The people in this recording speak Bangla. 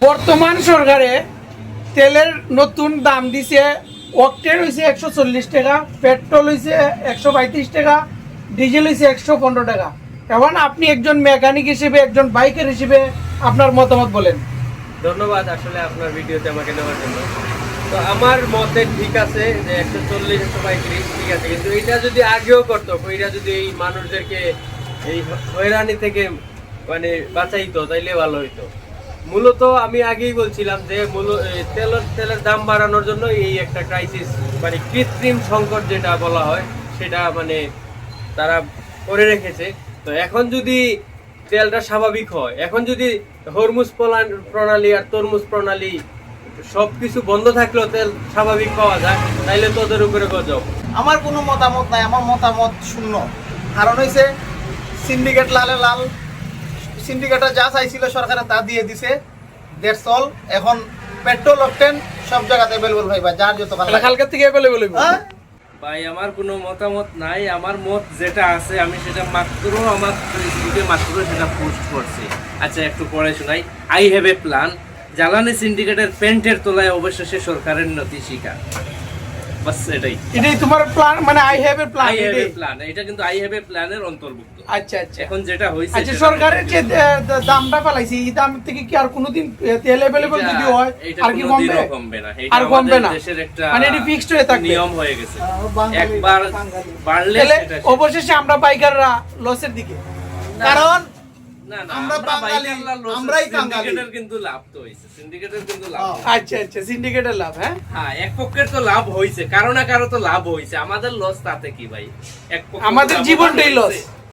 বর্তমান সরকারে তেলের নতুন দাম দিছে। অকটেন হয়েছে 140 টাকা, পেট্রোল হয়েছে 135 টাকা, ডিজেল হয়েছে 115 টাকা। এখন আপনি একজন মেকানিক হিসেবে, একজন বাইকার হিসেবে আপনার মতামত বলেন। ধন্যবাদ আসলে আপনার ভিডিওতে আমাকে নেওয়ার জন্য। তো আমার মতে ঠিক আছে যে 140 135 ঠিক আছে, কিন্তু এটা যদি আগেও করতো, এটা যদি এই মানুষদেরকে এই হয়রানি থেকে মানে বাঁচাইতো তাইলে ভালো হইতো। মূলত আমি আগেই বলছিলাম যে তেলের দাম বাড়ানোর জন্য এই একটা ক্রাইসিস, মানে কৃত্রিম সংকট যেটা বলা হয় সেটা মানে তারা করে রেখেছে। তো এখন যদি তেলটা স্বাভাবিক হয়, এখন যদি হরমুজ প্রণালী আর তরমুজ প্রণালী সবকিছু বন্ধ থাকলেও তেল স্বাভাবিক পাওয়া যায়, তাইলে তোদের উপরে গজব। আমার কোনো মতামত নাই, আমার মতামত শূন্য। কারণ হয়েছে সিন্ডিকেট লালে লাল, সিন্ডিকেটে যা চাইছিল সরকারে তা দিয়ে দিছে, দ্যাটস অল। এখন পেট্রোল অকটেন সব জায়গাতে অ্যাভেলেবল ভাইবা, যার যত কালকে থেকে অ্যাভেলেবল হইব। ভাই আমার কোনো মতামত নাই, আমার মত যেটা আছে আমি সেটা মাত্র আমার ফেসবুকে মাত্র সেটা পোস্ট করছি। আচ্ছা একটু পরে শোনাই। আই হ্যাভ এ প্ল্যান, জ্বালানি সিন্ডিকেটের পেন্টের তলায় অবশেষে সরকারের নতি স্বীকার। বাস এটাই তোমার প্ল্যান, মানে I have a plan. I have a plan, এটা কিন্তু আই হ্যাভ এ প্ল্যানের অন্তর্ভুক্ত। আচ্ছা আচ্ছা, এখন যেটা হইছে, আচ্ছা সরকারের যে দামটা ফেলাইছে এই দাম থেকে কি আর কোনোদিন তেল অ্যাভেলেবল যদি হয় আর কি কমবে না? আর কমবে না, দেশের একটা মানে এটি ফিক্সড হয়ে থাকবে, নিয়ম হয়ে গেছে। একবার বাড়লে সেটা অবশেষে আমরা বাইকাররা লসের দিকে। কারণ আমরা বাঙালি, আমরাই কাঙ্গালি। সিন্ডিকেটের কিন্তু লাভ তো হইছে, সিন্ডিকেটের কিন্তু লাভ। আচ্ছা আচ্ছা, সিন্ডিকেটের লাভ। হ্যাঁ এক পক্ষের তো লাভ হইছে, কারো না কারো তো লাভ হইছে। আমাদের লস তাতে কি ভাই? এক পক্ষ আমাদের জীবনটাই লস।